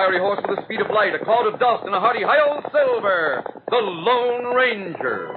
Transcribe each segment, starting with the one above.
fiery horse with the speed of light, a cloud of dust, and a hearty hi-yo Silver, the Lone Ranger.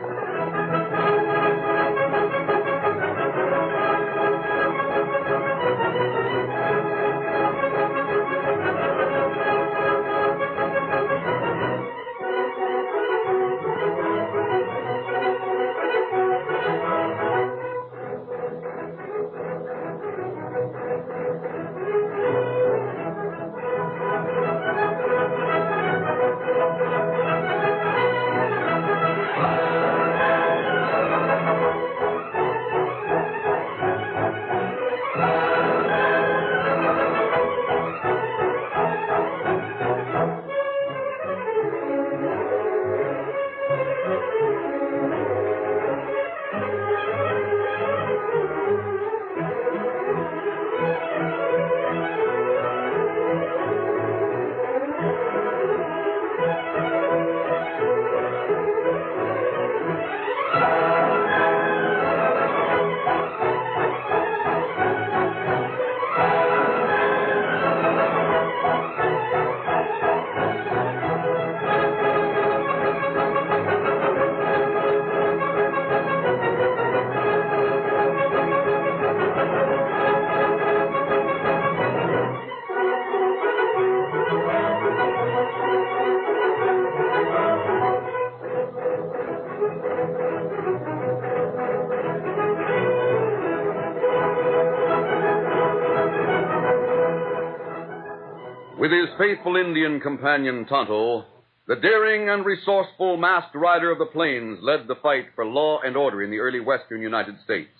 With his faithful Indian companion Tonto, the daring and resourceful masked rider of the plains led the fight for law and order in the early western United States.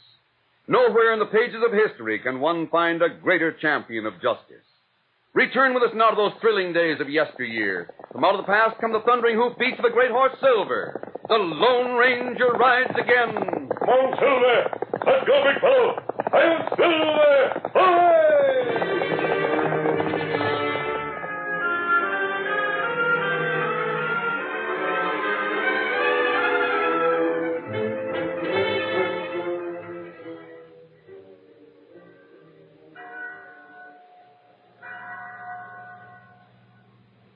Nowhere in the pages of history can one find a greater champion of justice. Return with us now to those thrilling days of yesteryear. From out of the past come the thundering hoofbeats of the great horse Silver. The Lone Ranger rides again. Come on, Silver. Let's go, big fellow. I'm Silver. Hooray!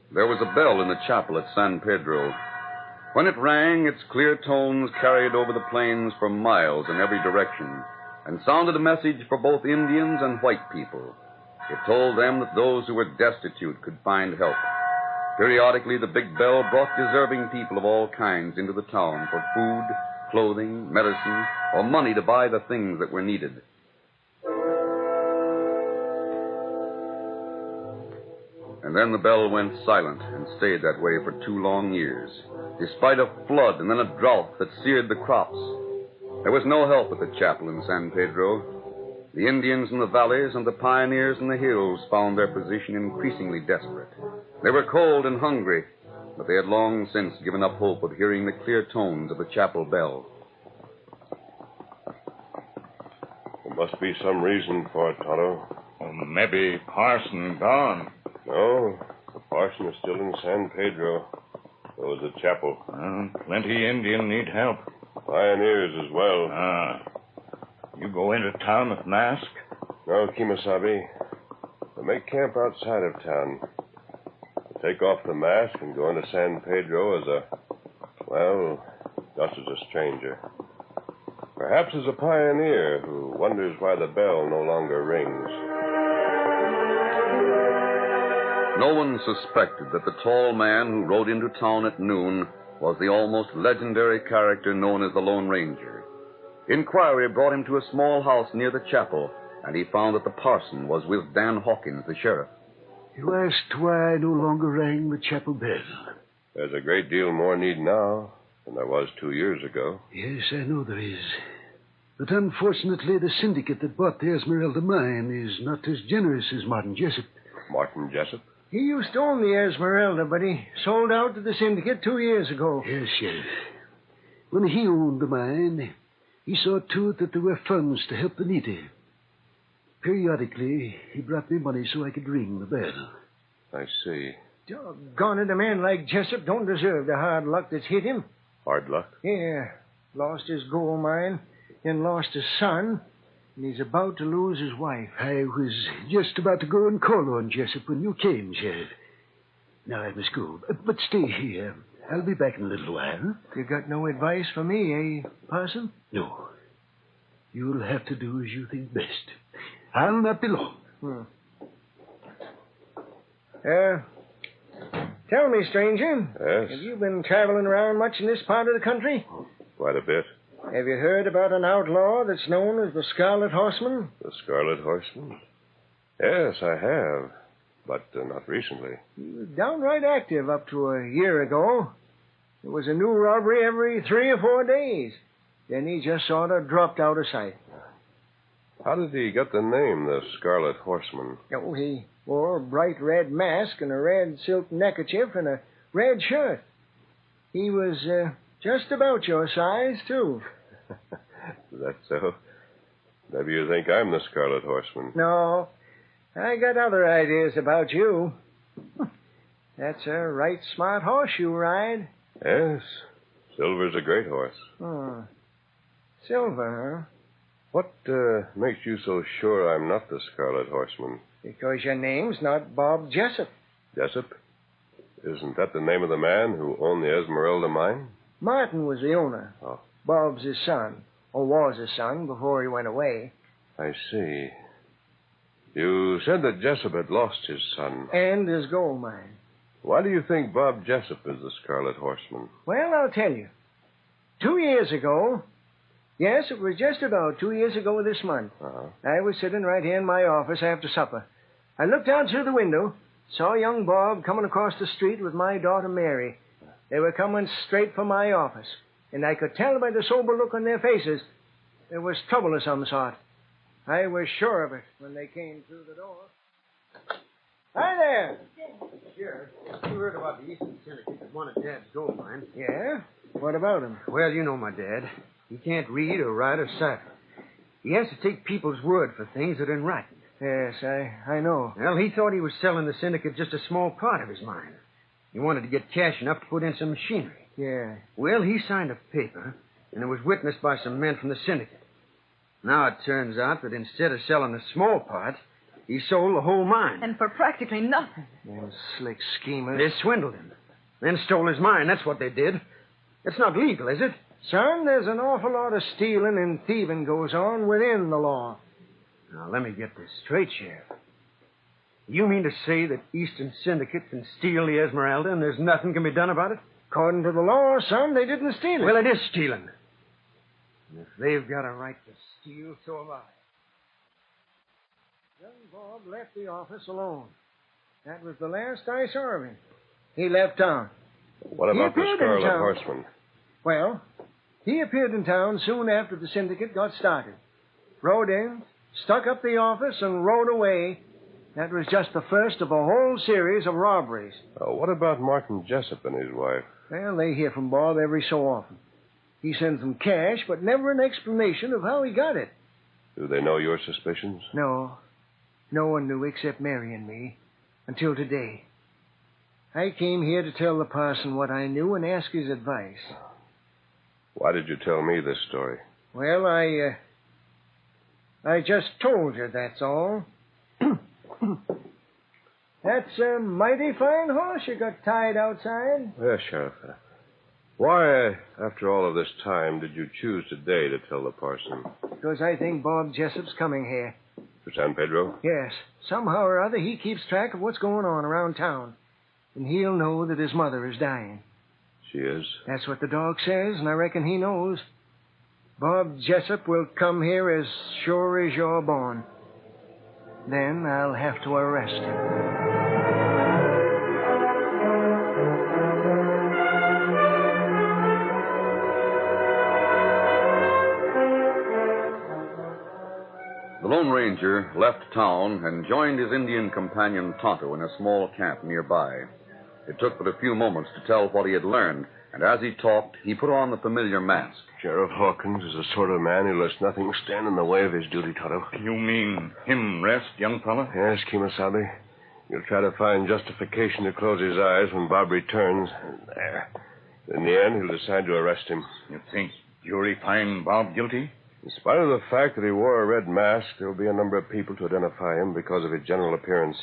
There was a bell in the chapel at San Pedro. When it rang, its clear tones carried over the plains for miles in every direction and sounded a message for both Indians and white people. It told them that those who were destitute could find help. Periodically, the big bell brought deserving people of all kinds into the town for food, clothing, medicine, or money to buy the things that were needed. And then the bell went silent and stayed that way for 2 long years, despite a flood and then a drought that seared the crops. There was no help at the chapel in San Pedro. The Indians in the valleys and the pioneers in the hills found their position increasingly desperate. They were cold and hungry, but they had long since given up hope of hearing the clear tones of the chapel bell. There must be some reason for it, Tonto. Maybe Parson gone. No, the parson is still in San Pedro. So is the chapel. Plenty Indian need help. Pioneers as well. You go into town with mask? No, Kemosabe. They make camp outside of town. They take off the mask and go into San Pedro as just as a stranger. Perhaps as a pioneer who wonders why the bell no longer rings. No one suspected that the tall man who rode into town at noon was the almost legendary character known as the Lone Ranger. Inquiry brought him to a small house near the chapel, and he found that the parson was with Dan Hawkins, the sheriff. You asked why I no longer rang the chapel bell. There's a great deal more need now than there was 2 years ago. Yes, I know there is. But unfortunately, the syndicate that bought the Esmeralda mine is not as generous as Martin Jessup. Martin Jessup? He used to own the Esmeralda, but he sold out to the syndicate 2 years ago. Yes, Sheriff. When he owned the mine, he saw to it that there were funds to help the needy. Periodically, he brought me money so I could ring the bell. I see. Doggone it, a man like Jessup don't deserve the hard luck that's hit him. Hard luck? Yeah. Lost his gold mine, then lost his son, and he's about to lose his wife. I was just about to go and call on Jessup when you came, Sheriff. Now I must go. But stay here. I'll be back in a little while. You got no advice for me, eh, Parson? No. You'll have to do as you think best. I'll not be long. Tell me, stranger. Yes? Have you been traveling around much in this part of the country? Quite a bit. Have you heard about an outlaw that's known as the Scarlet Horseman? The Scarlet Horseman? Yes, I have. But not recently. He was downright active up to a year ago. There was a new robbery every 3 or 4 days. Then he just sort of dropped out of sight. How did he get the name, the Scarlet Horseman? Oh, he wore a bright red mask and a red silk neckerchief and a red shirt. He was just about your size, too. Is that so? Maybe you think I'm the Scarlet Horseman. No, I got other ideas about you. That's a right smart horse you ride. Yes. Silver's a great horse. Oh. Silver, huh? What makes you so sure I'm not the Scarlet Horseman? Because your name's not Bob Jessup. Jessup? Isn't that the name of the man who owned the Esmeralda mine? Martin was the owner. Oh. Bob's his son, or was his son before he went away. I see. You said that Jessup had lost his son. And his gold mine. Why do you think Bob Jessup is the Scarlet Horseman? Well, I'll tell you. 2 years ago, yes, it was just about 2 years ago this month, I was sitting right here in my office after supper. I looked out through the window, saw young Bob coming across the street with my daughter Mary. They were coming straight for my office, and I could tell by the sober look on their faces there was trouble of some sort. I was sure of it when they came through the door. Hi there. Sheriff, you heard about the Eastern Syndicate that wanted Dad's gold mine. Yeah? What about him? Well, you know my dad. He can't read or write or cipher. He has to take people's word for things that are in writing. Yes, I know. Well, he thought he was selling the syndicate just a small part of his mine. He wanted to get cash enough to put in some machinery. Yeah. Well, he signed a paper, and it was witnessed by some men from the syndicate. Now it turns out that instead of selling a small part, he sold the whole mine. And for practically nothing. Them slick schemers. They swindled him. Then stole his mine. That's what they did. It's not legal, is it? Son, there's an awful lot of stealing and thieving goes on within the law. Now, let me get this straight, Sheriff. You mean to say that Eastern Syndicate can steal the Esmeralda and there's nothing can be done about it? According to the law, son, they didn't steal it. Well, it is stealing. And if they've got a right to steal, so have I. Young Bob left the office alone. That was the last I saw of him. He left town. What about the Scarlet Horseman? Well, he appeared in town soon after the syndicate got started. Rode in, stuck up the office, and rode away. That was just the first of a whole series of robberies. What about Martin Jessup and his wife? Well, they hear from Bob every so often. He sends them cash, but never an explanation of how he got it. Do they know your suspicions? No. No one knew except Mary and me. Until today. I came here to tell the parson what I knew and ask his advice. Why did you tell me this story? Well, I just told you, that's all. That's a mighty fine horse you got tied outside. Yes, Sheriff. Why, after all of this time, did you choose today to tell the parson? Because I think Bob Jessup's coming here. To San Pedro? Yes. Somehow or other, he keeps track of what's going on around town. And he'll know that his mother is dying. She is? That's what the dog says, and I reckon he knows. Bob Jessup will come here as sure as you're born. Then I'll have to arrest him. The Lone Ranger left town and joined his Indian companion Tonto in a small camp nearby. It took but a few moments to tell what he had learned, and as he talked, he put on the familiar mask. Sheriff Hawkins is the sort of man who lets nothing stand in the way of his duty, Tonto. You mean him rest, young fella? Yes, Kemosabe. You'll try to find justification to close his eyes when Bob returns. There. In the end, he'll decide to arrest him. You think jury find Bob guilty? In spite of the fact that he wore a red mask, there'll be a number of people to identify him because of his general appearance.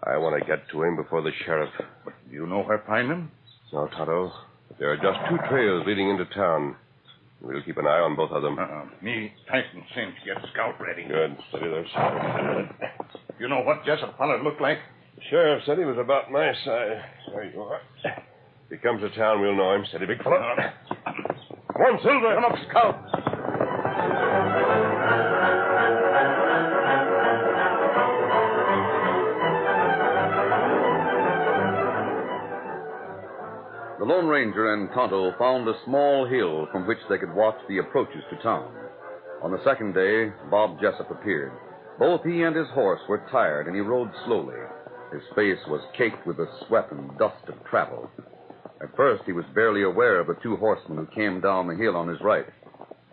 I want to get to him before the sheriff. But do you know where to find him? No, Tonto. There are just 2 trails leading into town. We'll keep an eye on both of them. Me, Tyson, Cinch, get scout ready. Good. Steady there, sir. You know what Jessup feller looked like? The sheriff said he was about my size. There you are. If he comes to town, we'll know him. Steady, big fellow. Come on, Silver. Come up, Scout. The Lone Ranger and Tonto found a small hill from which they could watch the approaches to town. On the second day, Bob Jessup appeared. Both he and his horse were tired, and he rode slowly. His face was caked with the sweat and dust of travel. At first, he was barely aware of the 2 horsemen who came down the hill on his right.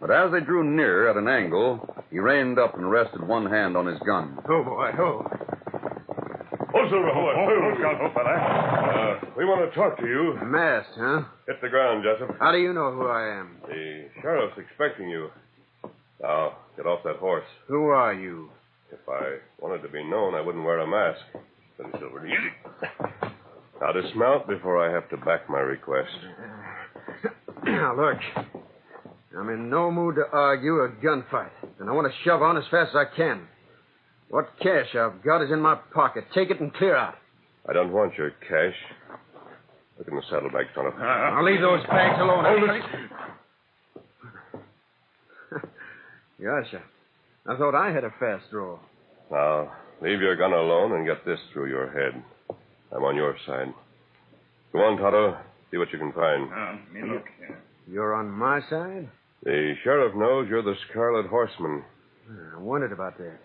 But as they drew near at an angle, he reined up and rested one hand on his gun. Oh, boy, oh. Oh, Silver, we want to talk to you. Masked, huh? Hit the ground, Jessup. How do you know who I am? The sheriff's expecting you. Now, get off that horse. Who are you? If I wanted to be known, I wouldn't wear a mask. Steady, Silver, easy. Now, dismount before I have to back my request. Now, look. I'm in no mood to argue a gunfight, and I want to shove on as fast as I can. What cash I've got is in my pocket. Take it and clear out. I don't want your cash. Look in the saddlebag, Tonto. I'll leave those bags alone. Hold it. Gotcha. I thought I had a fast draw. Now, leave your gun alone and get this through your head. I'm on your side. Go on, Tonto. See what you can find. Me look here. You're on my side? The sheriff knows you're the Scarlet Horseman. I wondered about that.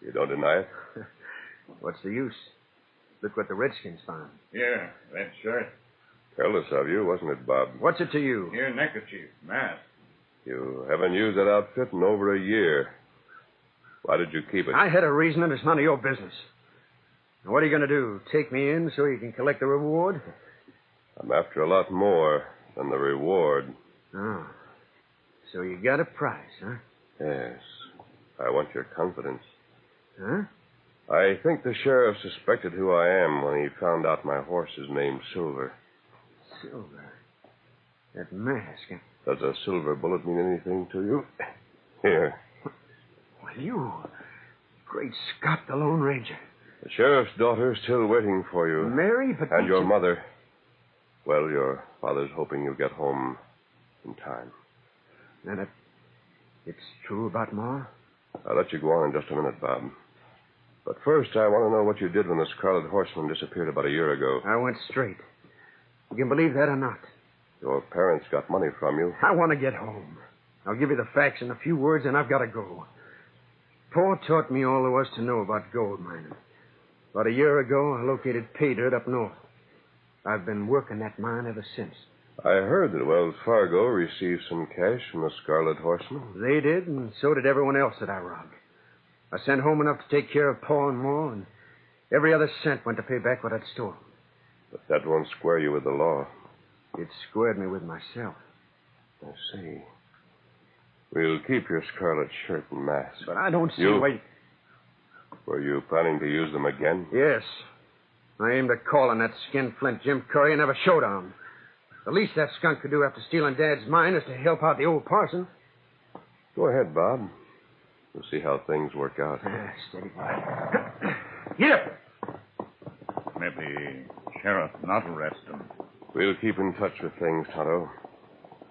You don't deny it? What's the use? Look what the Redskins found. Here, red shirt. Careless of you, wasn't it, Bob? What's it to you? Here, neckerchief, mask. You haven't used that outfit in over a year. Why did you keep it? I had a reason, and it's none of your business. Now, what are you going to do? Take me in so you can collect the reward? I'm after a lot more than the reward. Oh. So you got a price, huh? Yes. I want your confidence. Huh? I think the sheriff suspected who I am when he found out my horse is named Silver. Silver? That mask, huh? Does a silver bullet mean anything to you? Here. Well, you... Great Scott, the Lone Ranger. The sheriff's daughter's still waiting for you. Mary, but... And your mother. Well, your father's hoping you'll get home in time. And it's true about Ma? I'll let you go on in just a minute, Bob. But first, I want to know what you did when the Scarlet Horseman disappeared about a year ago. I went straight. You can believe that or not? Your parents got money from you. I want to get home. I'll give you the facts in a few words, and I've got to go. Pa taught me all there was to know about gold mining. About a year ago, I located Pedro up north. I've been working that mine ever since. I heard that Wells Fargo received some cash from the Scarlet Horseman. They did, and so did everyone else that I robbed. I sent home enough to take care of Pa and Ma, and every other cent went to pay back what I'd stolen. But that won't square you with the law. It squared me with myself. I see. We'll keep your scarlet shirt and mask. But I don't see why... Were you planning to use them again? Yes. I aimed at calling that skinflint Jim Curry and have a showdown. The least that skunk could do after stealing Dad's mine is to help out the old parson. Go ahead, Bob. We'll see how things work out. Steady, boy. Get up! Maybe sheriff not arrest him. We'll keep in touch with things, Tonto.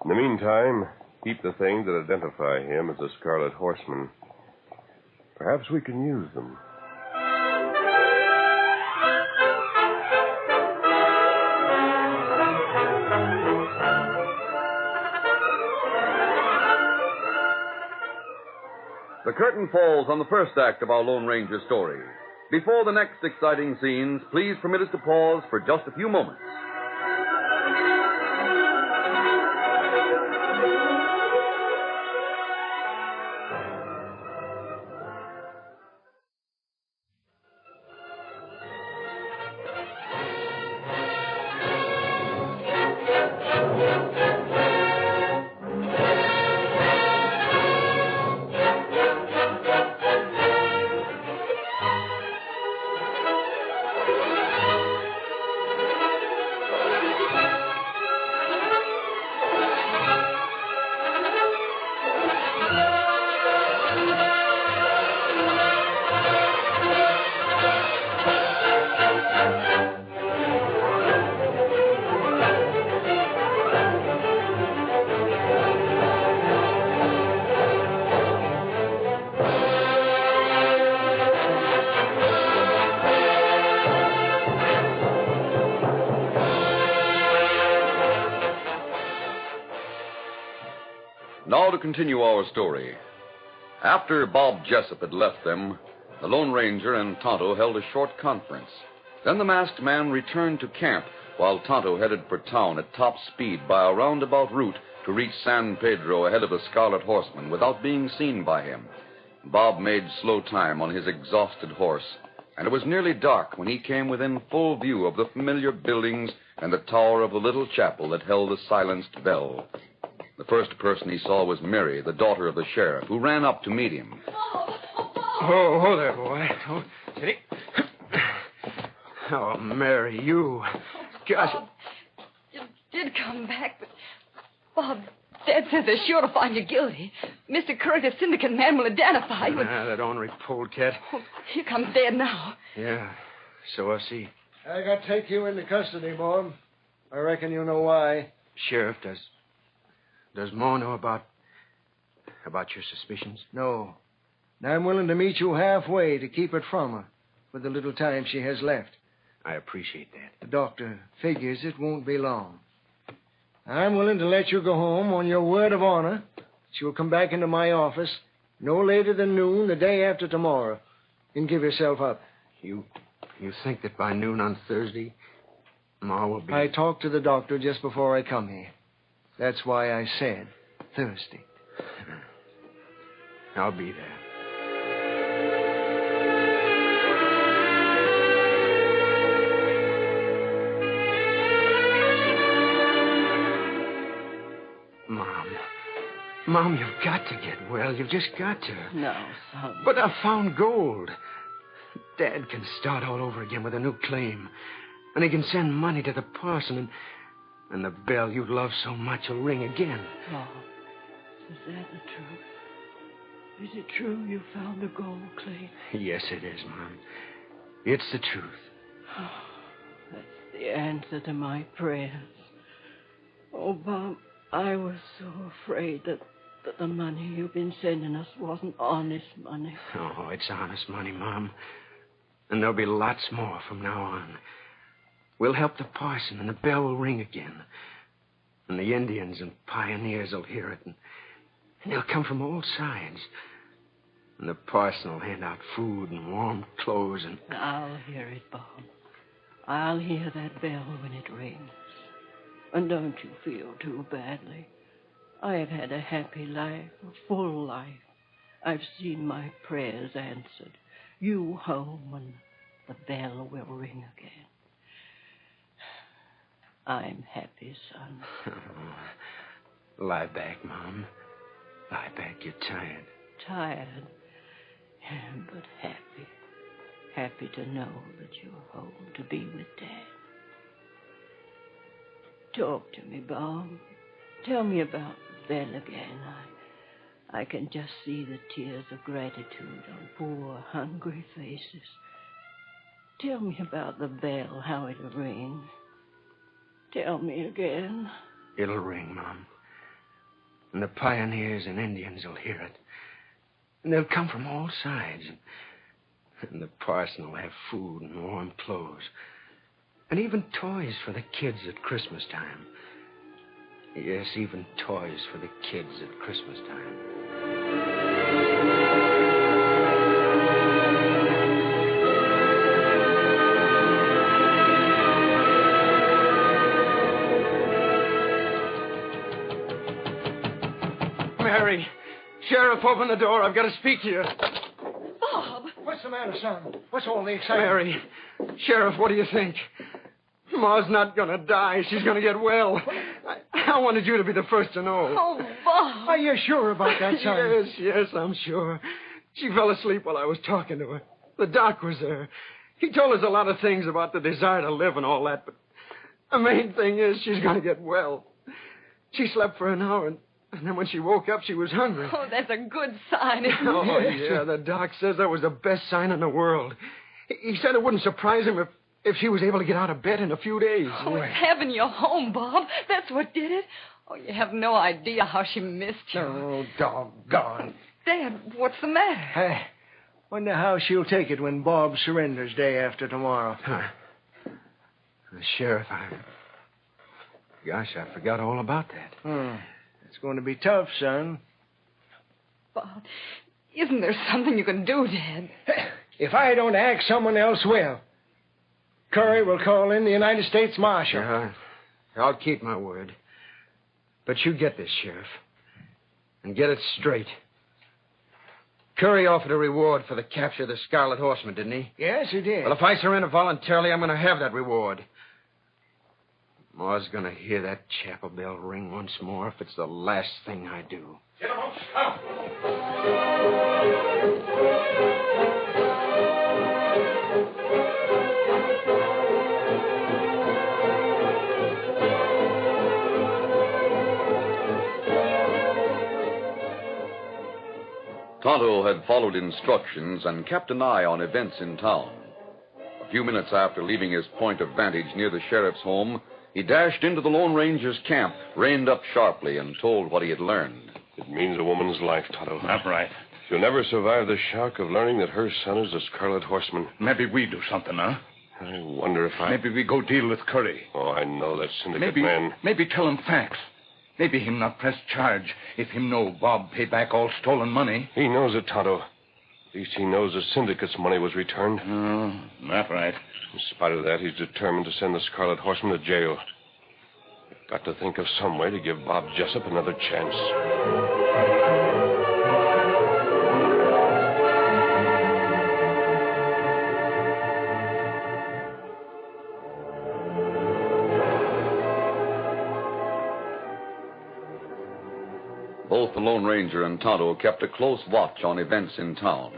In the meantime, keep the things that identify him as the Scarlet Horseman. Perhaps we can use them. The curtain falls on the first act of our Lone Ranger story. Before the next exciting scenes, please permit us to pause for just a few moments. continue our story. After Bob Jessup had left them, the Lone Ranger and Tonto held a short conference. Then the masked man returned to camp while Tonto headed for town at top speed by a roundabout route to reach San Pedro ahead of the Scarlet Horseman without being seen by him. Bob made slow time on his exhausted horse, and it was nearly dark when he came within full view of the familiar buildings and the tower of the little chapel that held the silenced bell. The first person he saw was Mary, the daughter of the sheriff, who ran up to meet him. Oh, there, boy. Oh, steady. Oh, Mary, you. Gosh. You did come back, but Bob, Dad says they're sure to find you guilty. Mr. Curry, the syndicate man, will identify you. That ornery polecat. Oh, here comes Dad now. Yeah, so I see. I got to take you into custody, Bob. I reckon you know why. Sheriff, does Ma know about your suspicions? No. And I'm willing to meet you halfway to keep it from her for the little time she has left. I appreciate that. The doctor figures it won't be long. I'm willing to let you go home on your word of honor. She'll come back into my office no later than noon the day after tomorrow and give yourself up. You think that by noon on Thursday, Ma will be... I talked to the doctor just before I come here. That's why I said Thursday. I'll be there. Mom, you've got to get well. You've just got to. No, son. But I found gold. Dad can start all over again with a new claim. And he can send money to the parson, and the bell you love so much will ring again. Oh, is that the truth? Is it true you found the gold, Clay? Yes, it is, Mom. It's the truth. Oh, that's the answer to my prayers. Oh, Bob, I was so afraid that the money you've been sending us wasn't honest money. Oh, it's honest money, Mom. And there'll be lots more from now on. We'll help the parson, and the bell will ring again. And the Indians and pioneers will hear it, and they'll come from all sides. And the parson will hand out food and warm clothes and... I'll hear it, Bob. I'll hear that bell when it rings. And don't you feel too badly. I have had a happy life, a full life. I've seen my prayers answered. You home, and the bell will ring again. I'm happy, son. Oh, lie back, Mom. Lie back. You're tired. Tired, but happy. Happy to know that you're home to be with Dad. Talk to me, Bob. Tell me about the bell again. I can just see the tears of gratitude on poor, hungry faces. Tell me about the bell, how it'll ring. Tell me again. It'll ring, Mom. And the pioneers and Indians will hear it. And they'll come from all sides. And the parson will have food and warm clothes. And even toys for the kids at Christmas time. Yes, even toys for the kids at Christmas time. Mary, Sheriff, open the door. I've got to speak to you. Bob! What's the matter, son? What's all the excitement? Mary, Sheriff, what do you think? Ma's not going to die. She's going to get well. I wanted you to be the first to know. Oh, Bob! Are you sure about that, son? Yes, I'm sure. She fell asleep while I was talking to her. The doc was there. He told us a lot of things about the desire to live and all that, but the main thing is she's going to get well. She slept for an hour, and then when she woke up, she was hungry. Oh, that's a good sign, isn't it? Oh, yeah, the doc says that was the best sign in the world. He said it wouldn't surprise him if she was able to get out of bed in a few days. Oh, it's having you home, Bob. That's what did it. Oh, you have no idea how she missed you. Oh, doggone. Dad, what's the matter? Hey, wonder how she'll take it when Bob surrenders day after tomorrow. Sheriff, Gosh, I forgot all about that. It's going to be tough, son. Bob, isn't there something you can do, Dad? If I don't act, someone else will. Curry will call in the United States Marshal. Yeah, I'll keep my word. But you get this, Sheriff. And get it straight. Curry offered a reward for the capture of the Scarlet Horseman, didn't he? Yes, he did. Well, if I surrender voluntarily, I'm going to have that reward. Ma's going to hear that chapel bell ring once more if it's the last thing I do. Get him up. Tonto had followed instructions and kept an eye on events in town. A few minutes after leaving his point of vantage near the sheriff's home, he dashed into the Lone Ranger's camp, reined up sharply, and told what he had learned. It means a woman's life, Tonto. That's right. She'll never survive the shock of learning that her son is the Scarlet Horseman. Maybe we do something, huh? I wonder if I... Maybe we go deal with Curry. Oh, I know that syndicate man. Maybe tell him facts. Maybe him not press charge if him know Bob pay back all stolen money. He knows it, Tonto. At least he knows the syndicate's money was returned. That's right. In spite of that, he's determined to send the Scarlet Horseman to jail. We've got to think of some way to give Bob Jessup another chance. Both the Lone Ranger and Tonto kept a close watch on events in town.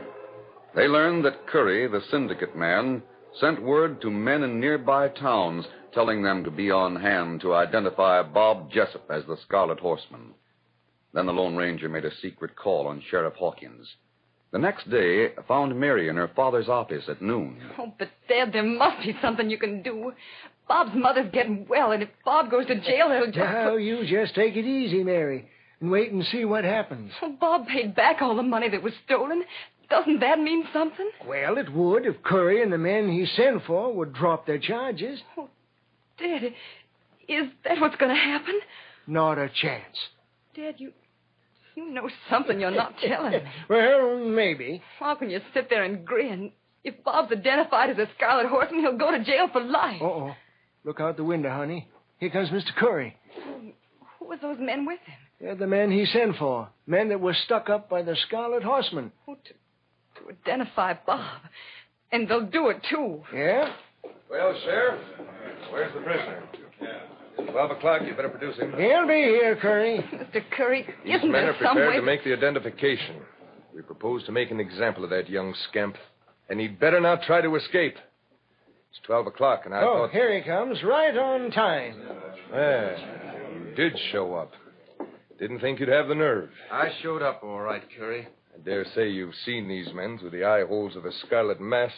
They learned that Curry, the syndicate man, sent word to men in nearby towns telling them to be on hand to identify Bob Jessup as the Scarlet Horseman. Then the Lone Ranger made a secret call on Sheriff Hawkins. The next day found Mary in her father's office at noon. Oh, but, Dad, there must be something you can do. Bob's mother's getting well, and if Bob goes to jail, he'll just... Now, you just take it easy, Mary, and wait and see what happens. Oh, Bob paid back all the money that was stolen. Doesn't that mean something? Well, it would if Curry and the men he sent for would drop their charges. Oh, Dad, is that what's going to happen? Not a chance. Dad, you know something you're not telling me. Well, maybe. How can you sit there and grin? If Bob's identified as a Scarlet Horseman, he'll go to jail for life. Uh-oh. Look out the window, honey. Here comes Mr. Curry. Who were those men with him? They're the men he sent for. Men that were stuck up by the Scarlet Horseman. Oh, to identify Bob. And they'll do it, too. Yeah? Well, Sheriff, where's the prisoner? 12 o'clock, you better produce him. He'll be here, Curry. Mr. Curry, These isn't men there are some prepared way... to make the identification. We propose to make an example of that young scamp. And he'd better not try to escape. It's 12 o'clock, and I thought... Here he comes, right on time. You did show up. Didn't think you'd have the nerve. I showed up all right, Curry. I dare say you've seen these men through the eye holes of a scarlet mask.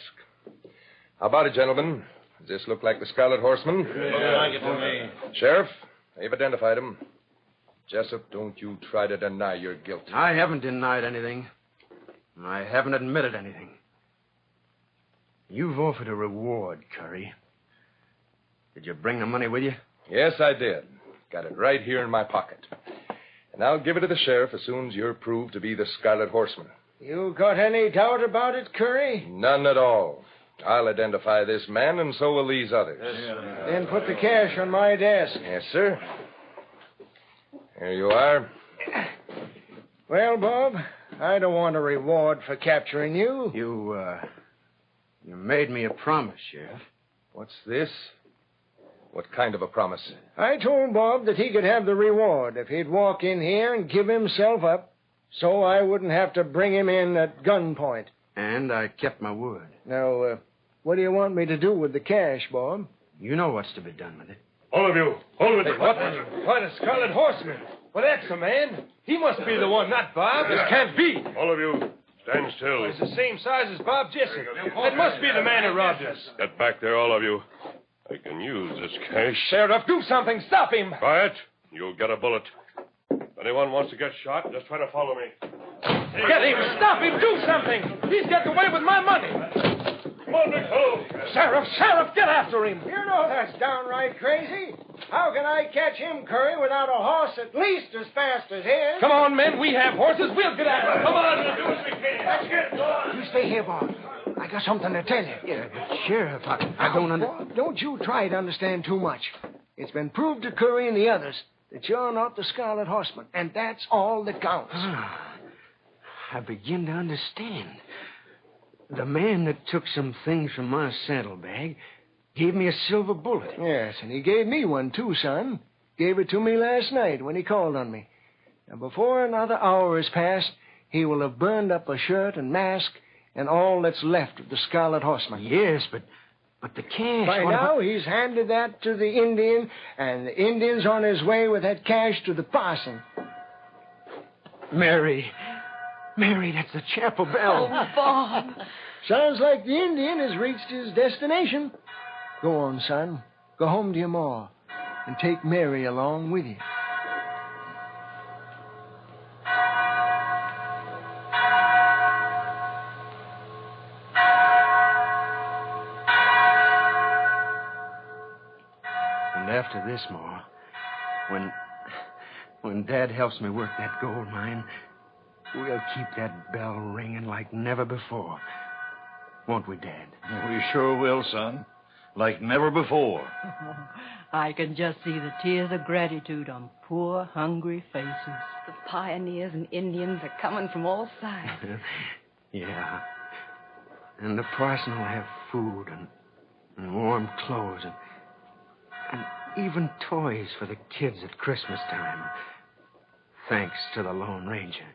How about it, gentlemen? Does this look like the Scarlet Horseman? Looks like it to me. Sheriff, they've identified him. Jessup, don't you try to deny your guilt. I haven't denied anything. I haven't admitted anything. You've offered a reward, Curry. Did you bring the money with you? Yes, I did. Got it right here in my pocket. And I'll give it to the sheriff as soon as you're proved to be the Scarlet Horseman. You got any doubt about it, Curry? None at all. I'll identify this man, and so will these others. Then put the cash on my desk. Yes, sir. Here you are. Well, Bob, I don't want a reward for capturing you. You made me a promise, Sheriff. What's this? What kind of a promise? I told Bob that he could have the reward if he'd walk in here and give himself up, so I wouldn't have to bring him in at gunpoint. And I kept my word. Now, what do you want me to do with the cash, Bob? You know what's to be done with it. All of you, hold it. What? What, a Scarlet Horseman? Well, that's the man. He must be the one, not Bob. This can't be. All of you, stand still. He's the same size as Bob Jessup. That must be the man who robbed us. Get back there, all of you. I can use this cash. Sheriff, do something. Stop him. Quiet. You'll get a bullet. If anyone wants to get shot, just try to follow me. Get him. Stop him. Do something. He's got away with my money. Come on, big fellow. Sheriff, get after him. You know that's downright crazy. How can I catch him, Curry, without a horse at least as fast as his? Come on, men. We have horses. We'll get at it. Come on. We'll do as we can. Let's get it. Go on. You stay here, Bob. I got something to tell you. Yeah, but Sheriff, I don't understand. Don't you try to understand too much. It's been proved to Curry and the others that you're not the Scarlet Horseman, and that's all that counts. I begin to understand. The man that took some things from my saddlebag gave me a silver bullet. Yes, and he gave me one, too, son. Gave it to me last night when he called on me. Now, before another hour has passed, he will have burned up a shirt and mask and all that's left of the Scarlet Horseman. Yes, but the cash... By now, he's handed that to the Indian, and the Indian's on his way with that cash to the parson. Mary, that's the chapel bell. Oh, Bob. Sounds like the Indian has reached his destination. Go on, son. Go home to your ma, and take Mary along with you. And after this, Ma, when Dad helps me work that gold mine, we'll keep that bell ringing like never before. Won't we, Dad? We sure will, son. Like never before. I can just see the tears of gratitude on poor, hungry faces. The pioneers and Indians are coming from all sides. Yeah. And the parson will have food and warm clothes and even toys for the kids at Christmas time. Thanks to the Lone Ranger.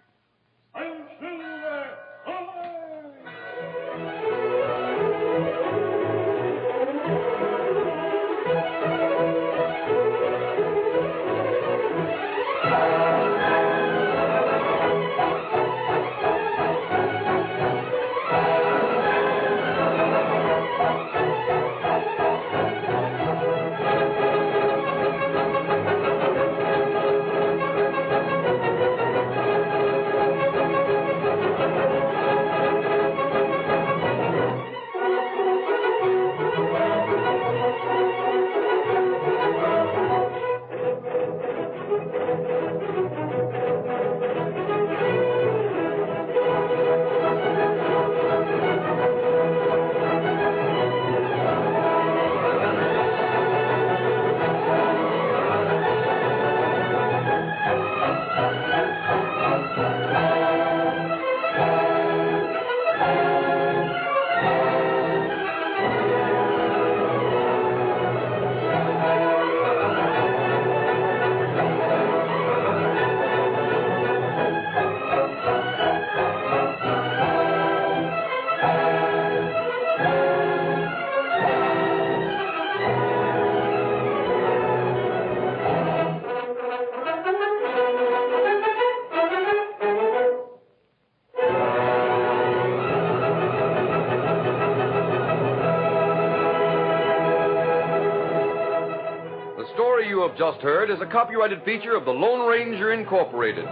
The story you have just heard is a copyrighted feature of the Lone Ranger Incorporated.